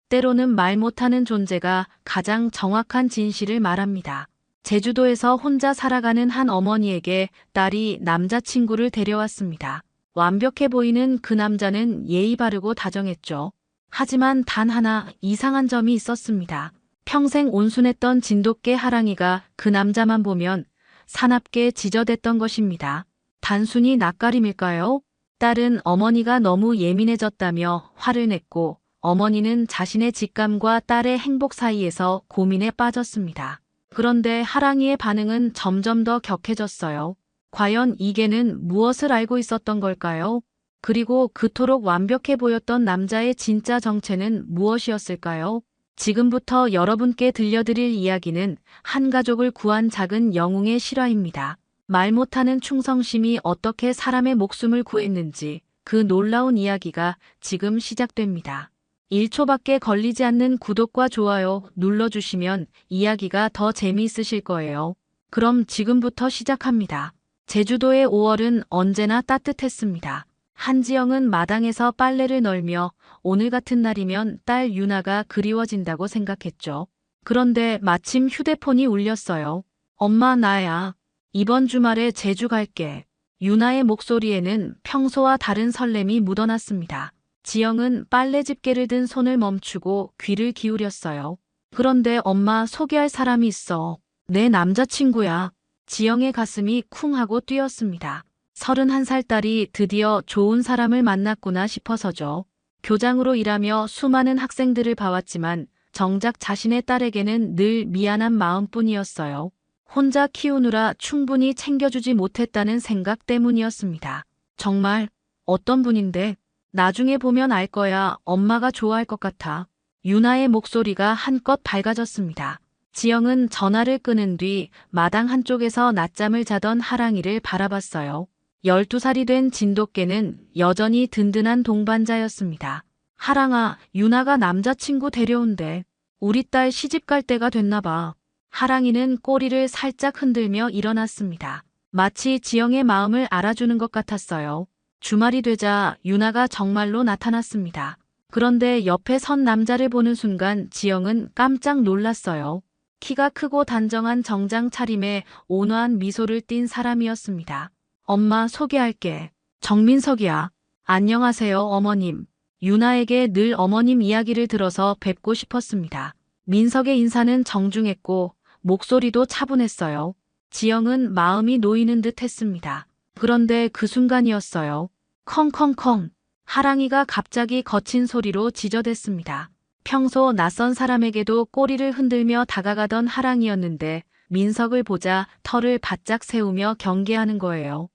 때로는 말 못하는 존재가 가장 정확한 진실을 말합니다. 제주도에서 혼자 살아가는 한 어머니에게 딸이 남자친구를 데려왔습니다. 완벽해 보이는 그 남자는 예의 바르고 다정했죠. 하지만 단 하나 이상한 점이 있었습니다. 평생 온순했던 진돗개 하랑이가 그 남자만 보면 사납게 지저댔던 것입니다. 단순히 낯가림일까요? 딸은 어머니가 너무 예민해졌다며 화를 냈고 어머니는 자신의 직감과 딸의 행복 사이에서 고민에 빠졌습니다. 그런데 하랑이의 반응은 점점 더 격해졌어요. 과연 이 개는 무엇을 알고 있었던 걸까요? 그리고 그토록 완벽해 보였던 남자의 진짜 정체는 무엇이었을까요? 지금부터 여러분께 들려드릴 이야기는 한 가족을 구한 작은 영웅의 실화입니다. 말 못하는 충성심이 어떻게 사람의 목숨을 구했는지 그 놀라운 이야기가 지금 시작됩니다. 1초밖에 걸리지 않는 구독과 좋아요 눌러주시면 이야기가 더 재미있으실 거예요. 그럼 지금부터 시작합니다. 제주도의 5월은 언제나 따뜻했습니다. 한지영은 마당에서 빨래를 널며 오늘 같은 날이면 딸 유나가 그리워진다고 생각했죠. 그런데 마침 휴대폰이 울렸어요. 엄마, 나야. 이번 주말에 제주 갈게. 유나의 목소리에는 평소와 다른 설렘이 묻어났습니다. 지영은 빨래 집게를 든 손을 멈추고 귀를 기울였어요. 그런데 엄마, 소개할 사람이 있어. 내 남자친구야. 지영의 가슴이 쿵 하고 뛰었습니다. 31살 딸이 드디어 좋은 사람을 만났구나 싶어서죠. 교장으로 일하며 수많은 학생들을 봐왔지만 정작 자신의 딸에게는 늘 미안한 마음뿐이었어요. 혼자 키우느라 충분히 챙겨주지 못했다는 생각 때문이었습니다. 정말 어떤 분인데? 나중에 보면 알 거야. 엄마가 좋아할 것 같아. 유나의 목소리가 한껏 밝아졌습니다. 지영은 전화를 끊은 뒤 마당 한쪽에서 낮잠을 자던 하랑이를 바라봤어요. 12살이 된 진돗개는 여전히 든든한 동반자였습니다. 하랑아, 유나가 남자친구 데려온대. 우리 딸 시집 갈 때가 됐나 봐. 하랑이는 꼬리를 살짝 흔들며 일어났습니다. 마치 지영의 마음을 알아주는 것 같았어요. 주말이 되자 유나가 정말로 나타났습니다. 그런데 옆에 선 남자를 보는 순간 지영은 깜짝 놀랐어요. 키가 크고 단정한 정장 차림에 온화한 미소를 띤 사람이었습니다. 엄마, 소개할게. 정민석이야. 안녕하세요, 어머님. 유나에게 늘 어머님 이야기를 들어서 뵙고 싶었습니다. 민석의 인사는 정중했고 목소리도 차분했어요. 지영은 마음이 놓이는 듯 했습니다. 그런데 그 순간이었어요. 컹컹컹. 하랑이가 갑자기 거친 소리로 지저댔습니다. 평소 낯선 사람에게도 꼬리를 흔들며 다가가던 하랑이였는데 민석을 보자 털을 바짝 세우며 경계하는 거예요.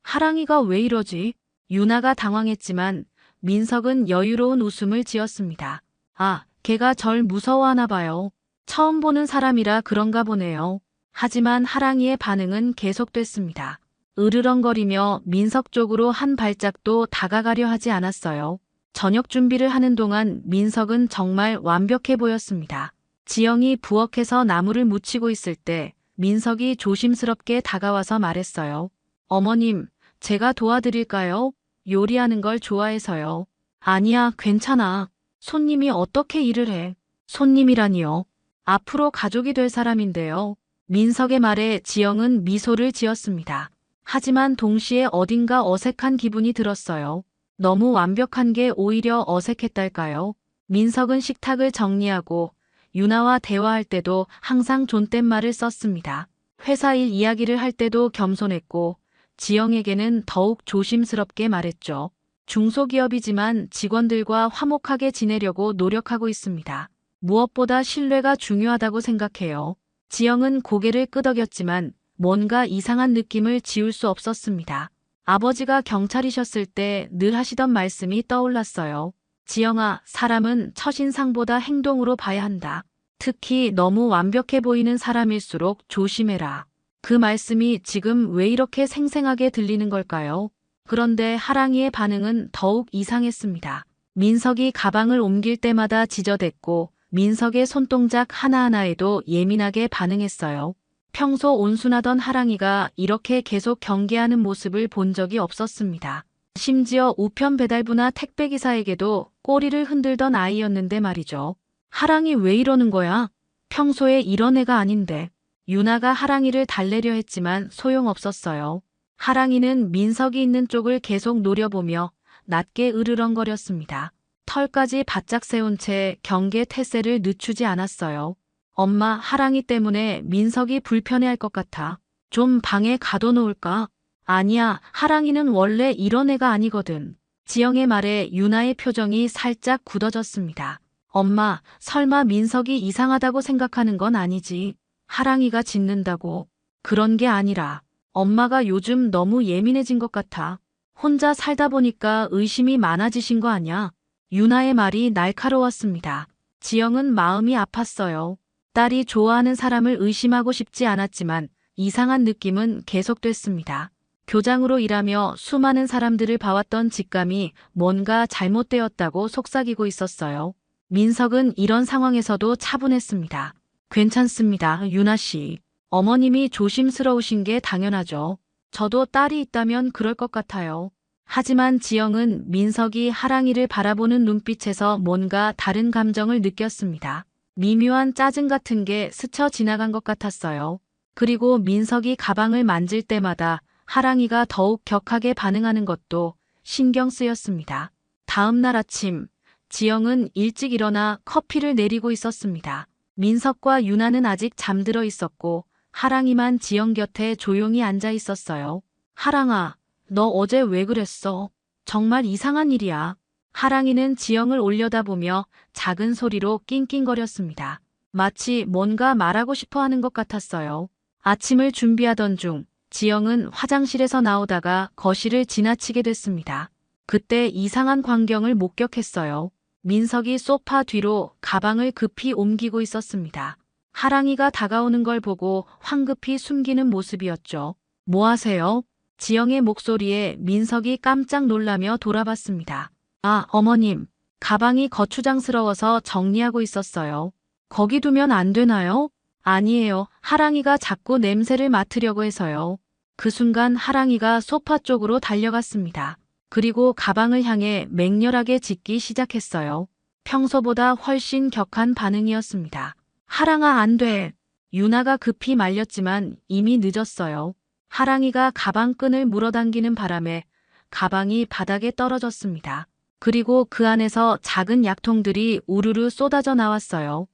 하랑이가 왜 이러지? 유나가 당황했지만 민석은 여유로운 웃음을 지었습니다. 아, 걔가 절 무서워하나 봐요. 처음 보는 사람이라 그런가 보네요. 하지만 하랑이의 반응은 계속됐습니다. 으르렁거리며 민석 쪽으로 한 발짝도 다가가려 하지 않았어요. 저녁 준비를 하는 동안 민석은 정말 완벽해 보였습니다. 지영이 부엌에서 나무를 묻히고 있을 때 민석이 조심스럽게 다가와서 말했어요. 어머님, 제가 도와드릴까요? 요리하는 걸 좋아해서요. 아니야, 괜찮아. 손님이 어떻게 일을 해? 손님이라니요. 앞으로 가족이 될 사람인데요. 민석의 말에 지영은 미소를 지었습니다. 하지만 동시에 어딘가 어색한 기분이 들었어요. 너무 완벽한 게 오히려 어색했달까요? 민석은 식탁을 정리하고 유나와 대화할 때도 항상 존댓말을 썼습니다. 회사 일 이야기를 할 때도 겸손했고 지영에게는 더욱 조심스럽게 말했죠. 중소기업이지만 직원들과 화목하게 지내려고 노력하고 있습니다. 무엇보다 신뢰가 중요하다고 생각해요. 지영은 고개를 끄덕였지만 뭔가 이상한 느낌을 지울 수 없었습니다. 아버지가 경찰이셨을 때 늘 하시던 말씀이 떠올랐어요. 지영아, 사람은 첫인상보다 행동으로 봐야 한다. 특히 너무 완벽해 보이는 사람일수록 조심해라. 그 말씀이 지금 왜 이렇게 생생하게 들리는 걸까요? 그런데 하랑이의 반응은 더욱 이상했습니다. 민석이 가방을 옮길 때마다 지저댔고 민석의 손동작 하나하나에도 예민하게 반응했어요. 평소 온순하던 하랑이가 이렇게 계속 경계하는 모습을 본 적이 없었습니다. 심지어 우편 배달부나 택배기사에게도 꼬리를 흔들던 아이였는데 말이죠. 하랑이 왜 이러는 거야? 평소에 이런 애가 아닌데. 유나가 하랑이를 달래려 했지만 소용없었어요. 하랑이는 민석이 있는 쪽을 계속 노려보며 낮게 으르렁거렸습니다. 털까지 바짝 세운 채 경계 태세를 늦추지 않았어요. 엄마, 하랑이 때문에 민석이 불편해할 것 같아. 좀 방에 가둬놓을까? 아니야, 하랑이는 원래 이런 애가 아니거든. 지영의 말에 유나의 표정이 살짝 굳어졌습니다. 엄마, 설마 민석이 이상하다고 생각하는 건 아니지. 하랑이가 짖는다고. 그런 게 아니라 엄마가 요즘 너무 예민해진 것 같아. 혼자 살다 보니까 의심이 많아지신 거 아냐? 유나의 말이 날카로웠습니다. 지영은 마음이 아팠어요. 딸이 좋아하는 사람을 의심하고 싶지 않았지만 이상한 느낌은 계속됐습니다. 교장으로 일하며 수많은 사람들을 봐왔던 직감이 뭔가 잘못되었다고 속삭이고 있었어요. 민석은 이런 상황에서도 차분했습니다. 괜찮습니다, 유나 씨. 어머님이 조심스러우신 게 당연하죠. 저도 딸이 있다면 그럴 것 같아요. 하지만 지영은 민석이 하랑이를 바라보는 눈빛에서 뭔가 다른 감정을 느꼈습니다. 미묘한 짜증 같은 게 스쳐 지나간 것 같았어요. 그리고 민석이 가방을 만질 때마다 하랑이가 더욱 격하게 반응하는 것도 신경 쓰였습니다. 다음 날 아침, 지영은 일찍 일어나 커피를 내리고 있었습니다. 민석과 유나는 아직 잠들어 있었고 하랑이만 지영 곁에 조용히 앉아 있었어요. 하랑아, 너 어제 왜 그랬어? 정말 이상한 일이야. 하랑이는 지영을 올려다보며 작은 소리로 낑낑거렸습니다. 마치 뭔가 말하고 싶어 하는 것 같았어요. 아침을 준비하던 중 지영은 화장실에서 나오다가 거실을 지나치게 됐습니다. 그때 이상한 광경을 목격했어요. 민석이 소파 뒤로 가방을 급히 옮기고 있었습니다. 하랑이가 다가오는 걸 보고 황급히 숨기는 모습이었죠. 뭐 하세요? 지영의 목소리에 민석이 깜짝 놀라며 돌아봤습니다. 아, 어머님. 가방이 거추장스러워서 정리하고 있었어요. 거기 두면 안 되나요? 아니에요. 하랑이가 자꾸 냄새를 맡으려고 해서요. 그 순간 하랑이가 소파 쪽으로 달려갔습니다. 그리고 가방을 향해 맹렬하게 짖기 시작했어요. 평소보다 훨씬 격한 반응이었습니다. 하랑아, 안 돼. 유나가 급히 말렸지만 이미 늦었어요. 하랑이가 가방 끈을 물어당기는 바람에 가방이 바닥에 떨어졌습니다. 그리고 그 안에서 작은 약통들이 우르르 쏟아져 나왔어요.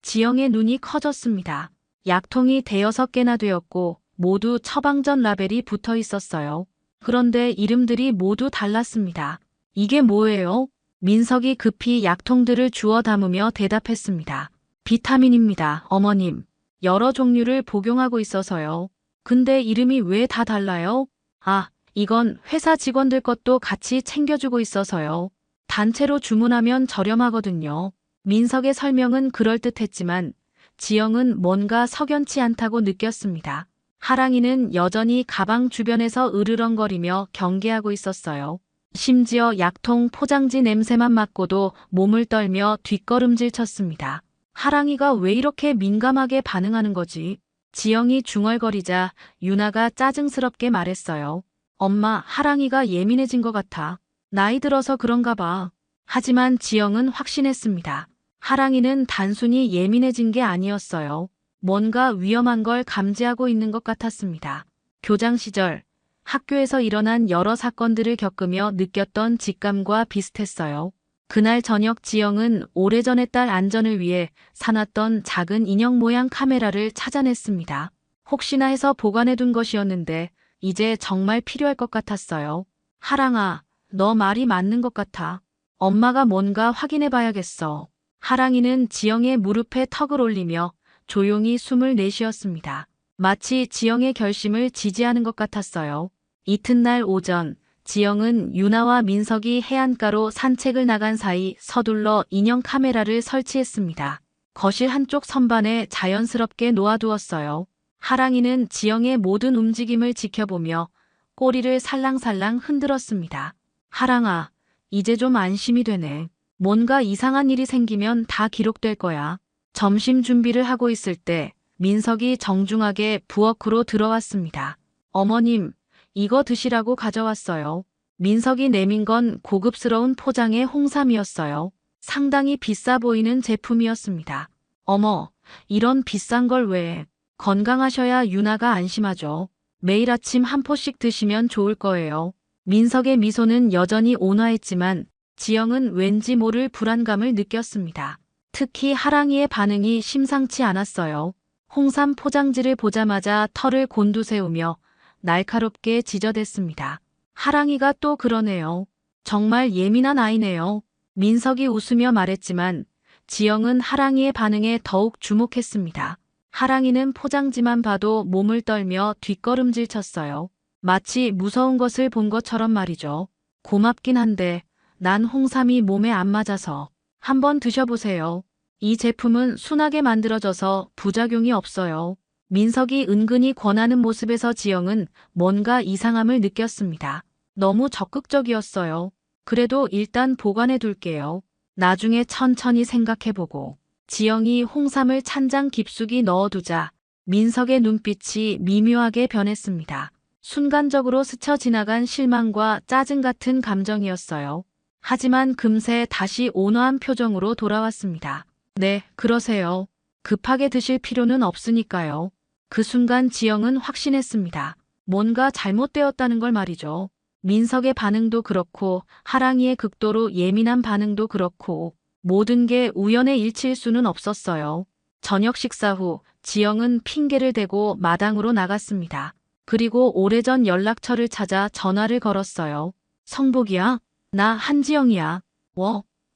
지영의 눈이 커졌습니다. 약통이 5개나 되었고 모두 처방전 라벨이 붙어 있었어요. 그런데 이름들이 모두 달랐습니다. 이게 뭐예요? 민석이 급히 약통들을 주워 담으며 대답했습니다. 비타민입니다, 어머님. 여러 종류를 복용하고 있어서요. 근데 이름이 왜 다 달라요? 아, 이건 회사 직원들 것도 같이 챙겨주고 있어서요. 단체로 주문하면 저렴하거든요. 민석의 설명은 그럴듯했지만 지영은 뭔가 석연치 않다고 느꼈습니다. 하랑이는 여전히 가방 주변에서 으르렁거리며 경계하고 있었어요. 심지어 약통 포장지 냄새만 맡고도 몸을 떨며 뒷걸음질 쳤습니다. 하랑이가 왜 이렇게 민감하게 반응하는 거지? 지영이 중얼거리자 유나가 짜증스럽게 말했어요. 엄마, 하랑이가 예민해진 것 같아. 나이 들어서 그런가 봐. 하지만 지영은 확신했습니다. 하랑이는 단순히 예민해진 게 아니었어요. 뭔가 위험한 걸 감지하고 있는 것 같았습니다. 교장 시절 학교에서 일어난 여러 사건들을 겪으며 느꼈던 직감과 비슷했어요. 그날 저녁 지영은 오래전에 딸 안전을 위해 사놨던 작은 인형 모양 카메라를 찾아냈습니다. 혹시나 해서 보관해둔 것이었는데 이제 정말 필요할 것 같았어요. 하랑아, 너 말이 맞는 것 같아. 엄마가 뭔가 확인해 봐야겠어. 하랑이는 지영의 무릎에 턱을 올리며 조용히 숨을 내쉬었습니다. 마치 지영의 결심을 지지하는 것 같았어요. 이튿날 오전, 지영은 유나와 민석이 해안가로 산책을 나간 사이 서둘러 인형 카메라를 설치했습니다. 거실 한쪽 선반에 자연스럽게 놓아두었어요. 하랑이는 지영의 모든 움직임을 지켜보며 꼬리를 살랑살랑 흔들었습니다. 하랑아, 이제 좀 안심이 되네. 뭔가 이상한 일이 생기면 다 기록될 거야. 점심 준비를 하고 있을 때 민석이 정중하게 부엌으로 들어왔습니다. 어머님, 이거 드시라고 가져왔어요. 민석이 내민 건 고급스러운 포장의 홍삼이었어요. 상당히 비싸 보이는 제품이었습니다. 어머, 이런 비싼 걸 왜? 건강하셔야 유나가 안심하죠. 매일 아침 한 포씩 드시면 좋을 거예요. 민석의 미소는 여전히 온화했지만 지영은 왠지 모를 불안감을 느꼈습니다. 특히 하랑이의 반응이 심상치 않았어요. 홍삼 포장지를 보자마자 털을 곤두세우며 날카롭게 지저댔습니다. 하랑이가 또 그러네요. 정말 예민한 아이네요. 민석이 웃으며 말했지만 지영은 하랑이의 반응에 더욱 주목했습니다. 하랑이는 포장지만 봐도 몸을 떨며 뒷걸음질 쳤어요. 마치 무서운 것을 본 것처럼 말이죠. 고맙긴 한데 난 홍삼이 몸에 안 맞아서. 한번 드셔보세요. 이 제품은 순하게 만들어져서 부작용이 없어요. 민석이 은근히 권하는 모습에서 지영은 뭔가 이상함을 느꼈습니다. 너무 적극적이었어요. 그래도 일단 보관해 둘게요. 나중에 천천히 생각해보고. 지영이 홍삼을 찬장 깊숙이 넣어두자 민석의 눈빛이 미묘하게 변했습니다. 순간적으로 스쳐 지나간 실망과 짜증 같은 감정이었어요. 하지만 금세 다시 온화한 표정으로 돌아왔습니다. 네, 그러세요. 급하게 드실 필요는 없으니까요. 그 순간 지영은 확신했습니다. 뭔가 잘못되었다는 걸 말이죠. 민석의 반응도 그렇고 하랑이의 극도로 예민한 반응도 그렇고 모든 게 우연의 일치일 수는 없었어요. 저녁 식사 후 지영은 핑계를 대고 마당으로 나갔습니다. 그리고 오래전 연락처를 찾아 전화를 걸었어요. 성복이야? 나 한지영이야.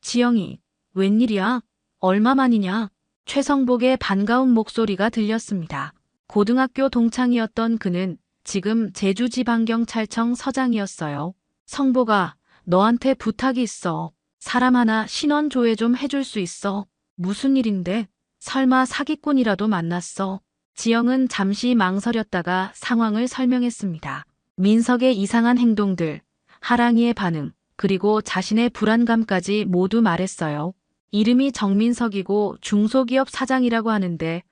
지영이. 웬일이야? 얼마만이냐? 최성복의 반가운 목소리가 들렸습니다. 고등학교 동창이었던 그는 지금 제주지방경찰청 서장이었어요. 성복아, 너한테 부탁이 있어. 사람 하나 신원 조회 좀 해줄 수 있어. 무슨 일인데? 설마 사기꾼이라도 만났어? 지영은 잠시 망설였다가 상황을 설명했습니다. 민석의 이상한 행동들, 하랑이의 반응, 그리고 자신의 불안감까지 모두 말했어요. 이름이 정민석이고 중소기업 사장이라고 하는데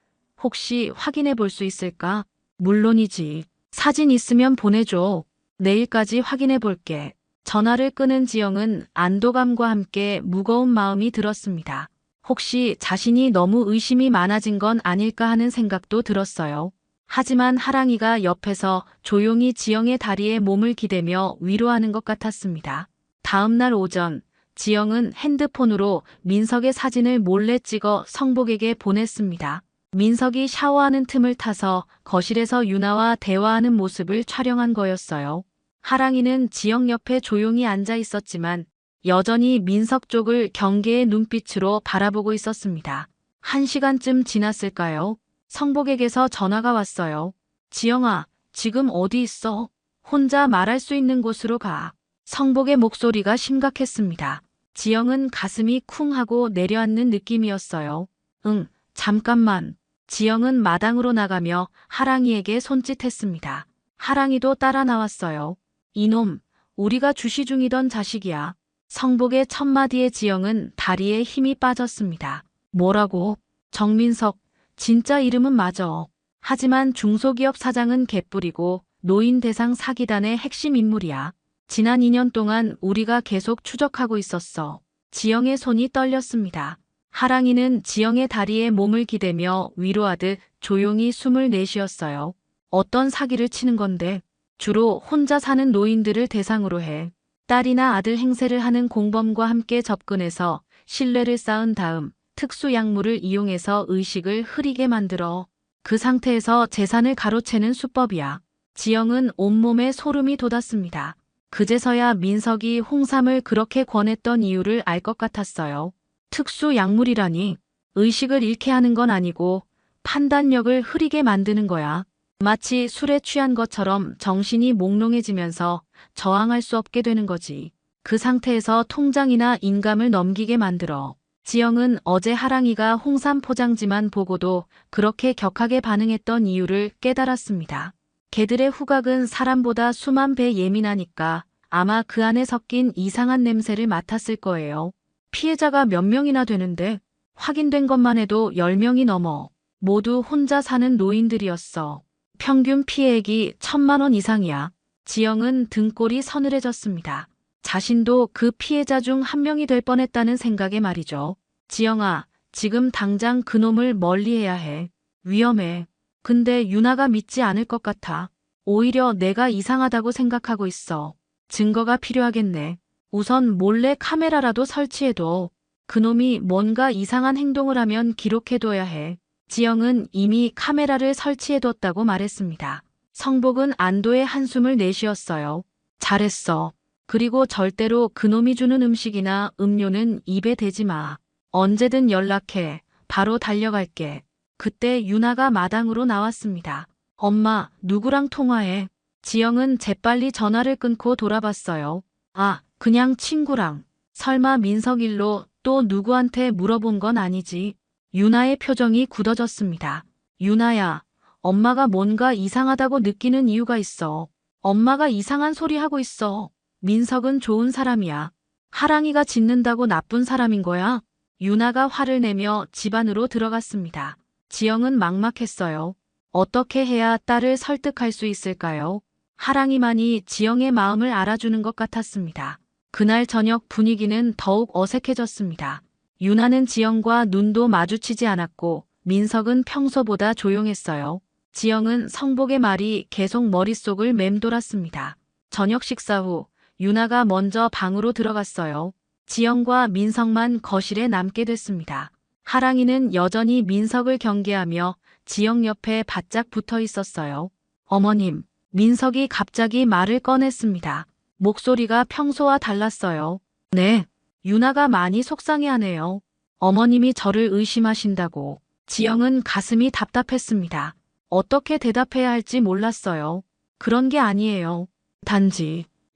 혹시 확인해 볼 수 있을까? 물론이지. 사진 있으면 보내줘. 내일까지 확인해 볼게. 전화를 끊은 지영은 안도감과 함께 무거운 마음이 들었습니다. 혹시 자신이 너무 의심이 많아진 건 아닐까 하는 생각도 들었어요. 하지만 하랑이가 옆에서 조용히 지영의 다리에 몸을 기대며 위로하는 것 같았습니다. 다음 날 오전, 지영은 핸드폰으로 민석의 사진을 몰래 찍어 성복에게 보냈습니다. 민석이 샤워하는 틈을 타서 거실에서 유나와 대화하는 모습을 촬영한 거였어요. 하랑이는 지영 옆에 조용히 앉아 있었지만 여전히 민석 쪽을 경계의 눈빛으로 바라보고 있었습니다. 1시간쯤 지났을까요? 성복에게서 전화가 왔어요. 지영아, 지금 어디 있어? 혼자 말할 수 있는 곳으로 가. 성복의 목소리가 심각했습니다. 지영은 가슴이 쿵 하고 내려앉는 느낌이었어요. 응, 잠깐만. 지영은 마당으로 나가며 하랑이에게 손짓했습니다. 하랑이도 따라 나왔어요. 이놈, 우리가 주시 중이던 자식이야. 성복의 첫마디에 지영은 다리에 힘이 빠졌습니다. 뭐라고? 정민석, 진짜 이름은 맞아. 하지만 중소기업 사장은 개뿔이고 노인 대상 사기단의 핵심 인물이야. 지난 2년 동안 우리가 계속 추적하고 있었어. 지영의 손이 떨렸습니다. 하랑이는 지영의 다리에 몸을 기대며 위로하듯 조용히 숨을 내쉬었어요. 어떤 사기를 치는 건데? 주로 혼자 사는 노인들을 대상으로 해. 딸이나 아들 행세를 하는 공범과 함께 접근해서 신뢰를 쌓은 다음 특수 약물을 이용해서 의식을 흐리게 만들어. 그 상태에서 재산을 가로채는 수법이야. 지영은 온몸에 소름이 돋았습니다. 그제서야 민석이 홍삼을 그렇게 권했던 이유를 알 것 같았어요. 특수 약물이라니. 의식을 잃게 하는 건 아니고 판단력을 흐리게 만드는 거야. 마치 술에 취한 것처럼 정신이 몽롱해지면서 저항할 수 없게 되는 거지. 그 상태에서 통장이나 인감을 넘기게 만들어. 지영은 어제 하랑이가 홍삼 포장지만 보고도 그렇게 격하게 반응했던 이유를 깨달았습니다. 개들의 후각은 사람보다 수만 배 예민하니까 아마 그 안에 섞인 이상한 냄새를 맡았을 거예요. 피해자가 몇 명이나 되는데 확인된 것만 해도 10명이 넘어. 모두 혼자 사는 노인들이었어. 평균 피해액이 1,000만 원 이상이야. 지영은 등골이 서늘해졌습니다. 자신도 그 피해자 중 한 명이 될 뻔했다는 생각에 말이죠. 지영아, 지금 당장 그놈을 멀리해야 해. 위험해. 근데 유나가 믿지 않을 것 같아. 오히려 내가 이상하다고 생각하고 있어. 증거가 필요하겠네. 우선 몰래 카메라라도 설치해둬. 그놈이 뭔가 이상한 행동을 하면 기록해둬야 해. 지영은 이미 카메라를 설치해뒀다고 말했습니다. 성복은 안도의 한숨을 내쉬었어요. 잘했어. 그리고 절대로 그놈이 주는 음식이나 음료는 입에 대지 마. 언제든 연락해. 바로 달려갈게. 그때 유나가 마당으로 나왔습니다. 엄마, 누구랑 통화해? 지영은 재빨리 전화를 끊고 돌아봤어요. 아, 그냥 친구랑. 설마 민석 일로 또 누구한테 물어본 건 아니지? 유나의 표정이 굳어졌습니다. 유나야, 엄마가 뭔가 이상하다고 느끼는 이유가 있어. 엄마가 이상한 소리 하고 있어. 민석은 좋은 사람이야. 하랑이가 짖는다고 나쁜 사람인 거야? 유나가 화를 내며 집 안으로 들어갔습니다. 지영은 막막했어요. 어떻게 해야 딸을 설득할 수 있을까요? 하랑이만이 지영의 마음을 알아주는 것 같았습니다. 그날 저녁 분위기는 더욱 어색해졌습니다. 유나는 지영과 눈도 마주치지 않았고 민석은 평소보다 조용했어요. 지영은 성복의 말이 계속 머릿속을 맴돌았습니다. 저녁 식사 후 유나가 먼저 방으로 들어갔어요. 지영과 민석만 거실에 남게 됐습니다. 하랑이는 여전히 민석을 경계하며 지영 옆에 바짝 붙어 있었어요. 어머님, 민석이 갑자기 말을 꺼냈습니다. 목소리가 평소와 달랐어요. 네, 유나가 많이 속상해하네요. 어머님이 저를 의심하신다고. 지영은 가슴이 답답했습니다. 어떻게 대답해야 할지 몰랐어요. 그런 게 아니에요.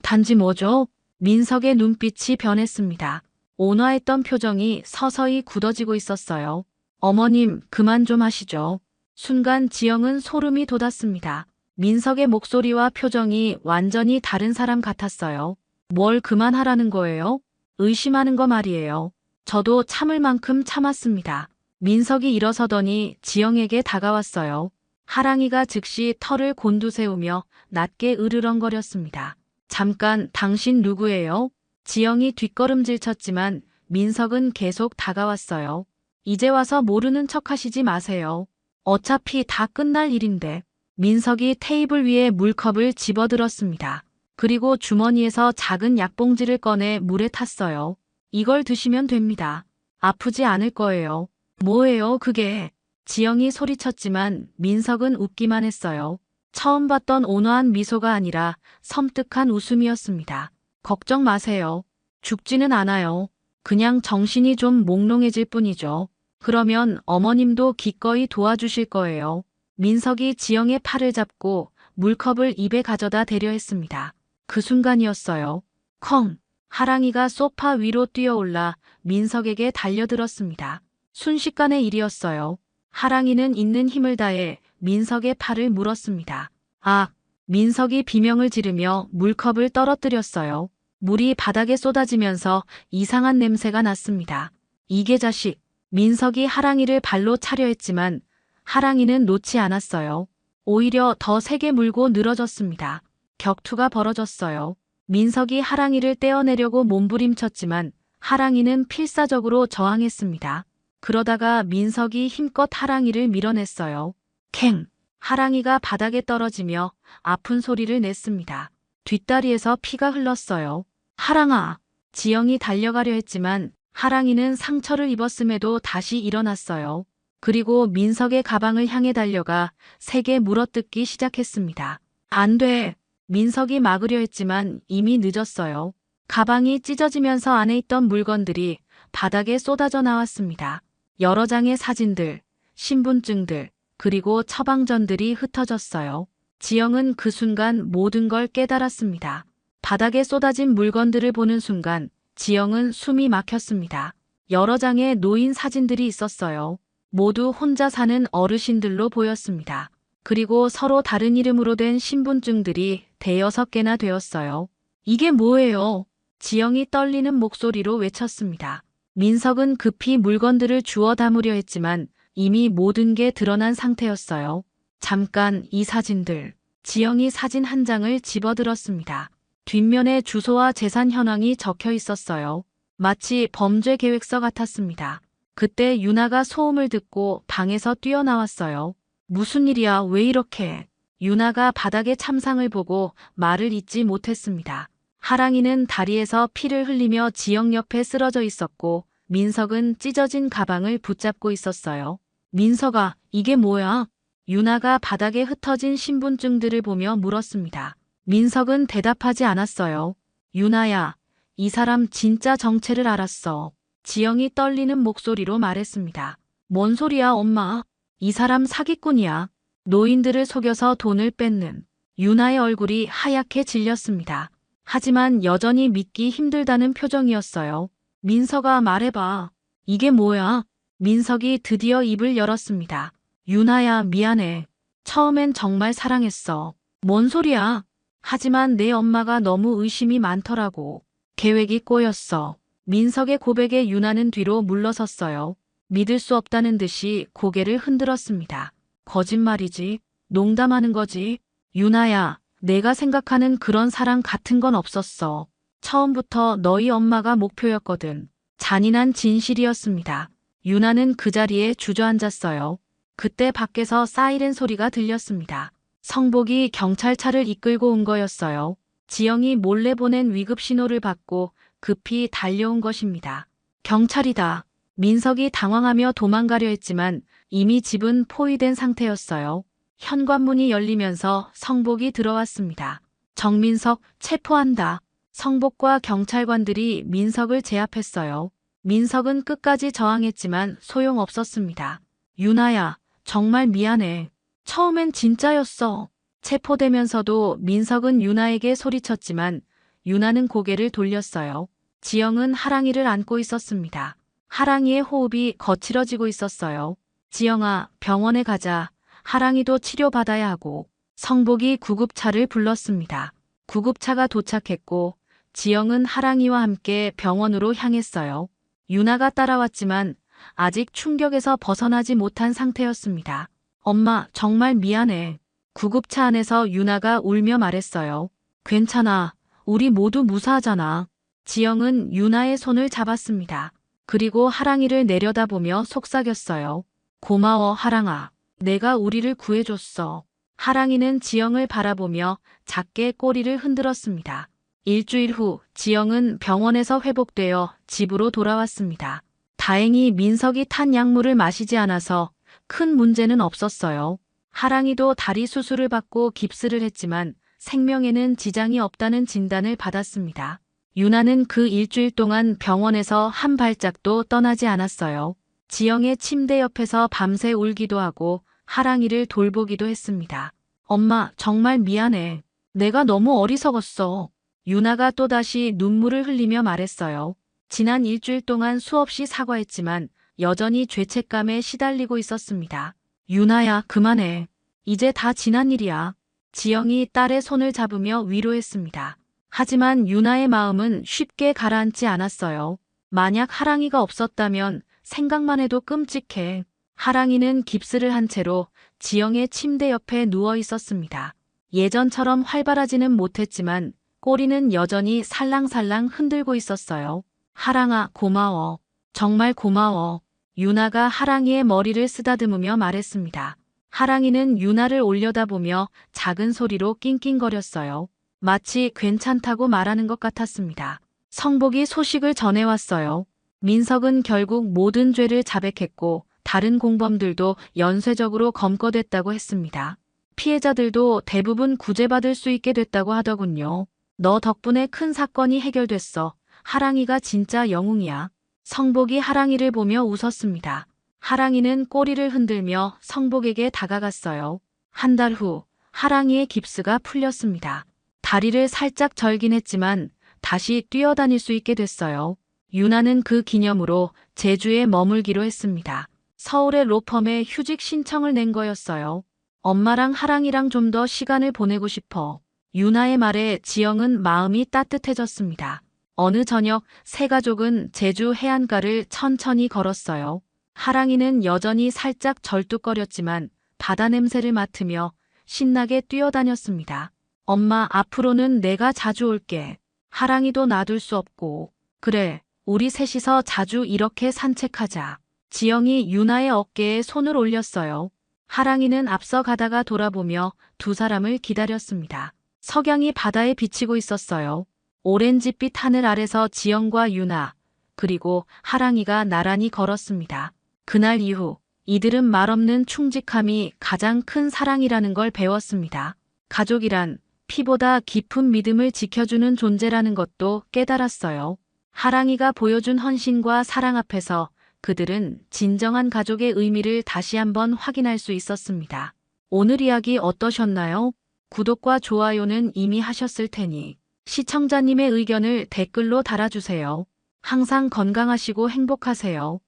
단지 뭐죠? 민석의 눈빛이 변했습니다. 온화했던 표정이 서서히 굳어지고 있었어요. 어머님, 그만 좀 하시죠. 순간 지영은 소름이 돋았습니다. 민석의 목소리와 표정이 완전히 다른 사람 같았어요. 뭘 그만하라는 거예요? 의심하는 거 말이에요. 저도 참을 만큼 참았습니다. 민석이 일어서더니 지영에게 다가왔어요. 하랑이가 즉시 털을 곤두세우며 낮게 으르렁거렸습니다. 잠깐, 당신 누구예요? 지영이 뒷걸음질 쳤지만 민석은 계속 다가왔어요. 이제 와서 모르는 척 하시지 마세요. 어차피 다 끝날 일인데. 민석이 테이블 위에 물컵을 집어들었습니다. 그리고 주머니에서 작은 약봉지를 꺼내 물에 탔어요. 이걸 드시면 됩니다. 아프지 않을 거예요. 뭐예요, 그게? 지영이 소리쳤지만 민석은 웃기만 했어요. 처음 봤던 온화한 미소가 아니라 섬뜩한 웃음이었습니다. 걱정 마세요. 죽지는 않아요. 그냥 정신이 좀 몽롱해질 뿐이죠. 그러면 어머님도 기꺼이 도와주실 거예요. 민석이 지영의 팔을 잡고 물컵을 입에 가져다 대려 했습니다. 그 순간이었어요. 컹! 하랑이가 소파 위로 뛰어올라 민석에게 달려들었습니다. 순식간의 일이었어요. 하랑이는 있는 힘을 다해 민석의 팔을 물었습니다. 아! 민석이 비명을 지르며 물컵을 떨어뜨렸어요. 물이 바닥에 쏟아지면서 이상한 냄새가 났습니다. 이게 자식! 민석이 하랑이를 발로 차려 했지만 하랑이는 놓지 않았어요. 오히려 더 세게 물고 늘어졌습니다. 격투가 벌어졌어요. 민석이 하랑이를 떼어내려고 몸부림쳤지만 하랑이는 필사적으로 저항했습니다. 그러다가 민석이 힘껏 하랑이를 밀어냈어요. 캥! 하랑이가 바닥에 떨어지며 아픈 소리를 냈습니다. 뒷다리에서 피가 흘렀어요. 하랑아! 지영이 달려가려 했지만 하랑이는 상처를 입었음에도 다시 일어났어요. 그리고 민석의 가방을 향해 달려가 세게 물어뜯기 시작했습니다. 안 돼! 민석이 막으려 했지만 이미 늦었어요. 가방이 찢어지면서 안에 있던 물건들이 바닥에 쏟아져 나왔습니다. 여러 장의 사진들, 신분증들, 그리고 처방전들이 흩어졌어요. 지영은 그 순간 모든 걸 깨달았습니다. 바닥에 쏟아진 물건들을 보는 순간 지영은 숨이 막혔습니다. 여러 장의 노인 사진들이 있었어요. 모두 혼자 사는 어르신들로 보였습니다. 그리고 서로 다른 이름으로 된 신분증들이 대여섯 개나 되었어요. 이게 뭐예요? 지영이 떨리는 목소리로 외쳤습니다. 민석은 급히 물건들을 주워 담으려 했지만 이미 모든 게 드러난 상태였어요. 잠깐, 이 사진들. 지영이 사진 한 장을 집어들었습니다. 뒷면에 주소와 재산 현황이 적혀 있었어요. 마치 범죄 계획서 같았습니다. 그때 유나가 소음을 듣고 방에서 뛰어나왔어요. 무슨 일이야, 왜 이렇게? 유나가 바닥에 참상을 보고 말을 잇지 못했습니다. 하랑이는 다리에서 피를 흘리며 지영 옆에 쓰러져 있었고 민석은 찢어진 가방을 붙잡고 있었어요. 민석아, 이게 뭐야? 유나가 바닥에 흩어진 신분증들을 보며 물었습니다. 민석은 대답하지 않았어요. 유나야, 이 사람 진짜 정체를 알았어. 지영이 떨리는 목소리로 말했습니다. 뭔 소리야, 엄마? 이 사람 사기꾼이야. 노인들을 속여서 돈을 뺏는. 유나의 얼굴이 하얗게 질렸습니다. 하지만 여전히 믿기 힘들다는 표정이었어요. 민석아, 말해봐. 이게 뭐야? 민석이 드디어 입을 열었습니다. 유나야, 미안해. 처음엔 정말 사랑했어. 뭔 소리야? 하지만 내 엄마가 너무 의심이 많더라고. 계획이 꼬였어. 민석의 고백에 유나는 뒤로 물러섰어요. 믿을 수 없다는 듯이 고개를 흔들었습니다. 거짓말이지. 농담하는 거지. 유나야, 내가 생각하는 그런 사랑 같은 건 없었어. 처음부터 너희 엄마가 목표였거든. 잔인한 진실이었습니다. 유나는 그 자리에 주저앉았어요. 그때 밖에서 사이렌 소리가 들렸습니다. 성복이 경찰차를 이끌고 온 거였어요. 지영이 몰래 보낸 위급 신호를 받고 급히 달려온 것입니다. 경찰이다. 민석이 당황하며 도망가려 했지만 이미 집은 포위된 상태였어요. 현관문이 열리면서 성복이 들어왔습니다. 정민석, 체포한다. 성복과 경찰관들이 민석을 제압했어요. 민석은 끝까지 저항했지만 소용없었습니다. 유나야, 정말 미안해. 처음엔 진짜였어. 체포되면서도 민석은 유나에게 소리쳤지만 유나는 고개를 돌렸어요. 지영은 하랑이를 안고 있었습니다. 하랑이의 호흡이 거칠어지고 있었어요. 지영아, 병원에 가자. 하랑이도 치료받아야 하고. 성복이 구급차를 불렀습니다. 구급차가 도착했고 지영은 하랑이와 함께 병원으로 향했어요. 유나가 따라왔지만 아직 충격에서 벗어나지 못한 상태였습니다. 엄마, 정말 미안해. 구급차 안에서 유나가 울며 말했어요. 괜찮아. 우리 모두 무사하잖아. 지영은 유나의 손을 잡았습니다. 그리고 하랑이를 내려다보며 속삭였어요. 고마워, 하랑아. 내가 우리를 구해줬어. 하랑이는 지영을 바라보며 작게 꼬리를 흔들었습니다. 일주일 후 지영은 병원에서 회복되어 집으로 돌아왔습니다. 다행히 민석이 탄 약물을 마시지 않아서 큰 문제는 없었어요. 하랑이도 다리 수술을 받고 깁스를 했지만 생명에는 지장이 없다는 진단을 받았습니다. 유나는 그 일주일 동안 병원에서 한 발짝도 떠나지 않았어요. 지영의 침대 옆에서 밤새 울기도 하고 하랑이를 돌보기도 했습니다. 엄마, 정말 미안해. 내가 너무 어리석었어. 유나가 또다시 눈물을 흘리며 말했어요. 지난 일주일 동안 수없이 사과했지만 여전히 죄책감에 시달리고 있었습니다. 유나야, 그만해. 이제 다 지난 일이야. 지영이 딸의 손을 잡으며 위로했습니다. 하지만 유나의 마음은 쉽게 가라앉지 않았어요. 만약 하랑이가 없었다면 생각만 해도 끔찍해. 하랑이는 깁스를 한 채로 지영의 침대 옆에 누워 있었습니다. 예전처럼 활발하지는 못했지만 꼬리는 여전히 살랑살랑 흔들고 있었어요. 하랑아, 고마워. 정말 고마워. 유나가 하랑이의 머리를 쓰다듬으며 말했습니다. 하랑이는 유나를 올려다보며 작은 소리로 낑낑거렸어요. 마치 괜찮다고 말하는 것 같았습니다. 성복이 소식을 전해왔어요. 민석은 결국 모든 죄를 자백했고 다른 공범들도 연쇄적으로 검거됐다고 했습니다. 피해자들도 대부분 구제받을 수 있게 됐다고 하더군요. 너 덕분에 큰 사건이 해결됐어. 하랑이가 진짜 영웅이야. 성복이 하랑이를 보며 웃었습니다. 하랑이는 꼬리를 흔들며 성복에게 다가갔어요. 한 달 후 하랑이의 깁스가 풀렸습니다. 다리를 살짝 절긴 했지만 다시 뛰어다닐 수 있게 됐어요. 유나는 그 기념으로 제주에 머물기로 했습니다. 서울의 로펌에 휴직 신청을 낸 거였어요. 엄마랑 하랑이랑 좀 더 시간을 보내고 싶어. 유나의 말에 지영은 마음이 따뜻해졌습니다. 어느 저녁 세 가족은 제주 해안가를 천천히 걸었어요. 하랑이는 여전히 살짝 절뚝거렸지만 바다 냄새를 맡으며 신나게 뛰어다녔습니다. 엄마, 앞으로는 내가 자주 올게. 하랑이도 놔둘 수 없고. 그래, 우리 셋이서 자주 이렇게 산책하자. 지영이 유나의 어깨에 손을 올렸어요. 하랑이는 앞서 가다가 돌아보며 두 사람을 기다렸습니다. 석양이 바다에 비치고 있었어요. 오렌지빛 하늘 아래서 지영과 유나, 그리고 하랑이가 나란히 걸었습니다. 그날 이후 이들은 말없는 충직함이 가장 큰 사랑이라는 걸 배웠습니다. 가족이란 피보다 깊은 믿음을 지켜주는 존재라는 것도 깨달았어요. 하랑이가 보여준 헌신과 사랑 앞에서 그들은 진정한 가족의 의미를 다시 한번 확인할 수 있었습니다. 오늘 이야기 어떠셨나요? 구독과 좋아요는 이미 하셨을 테니 시청자님의 의견을 댓글로 달아주세요. 항상 건강하시고 행복하세요.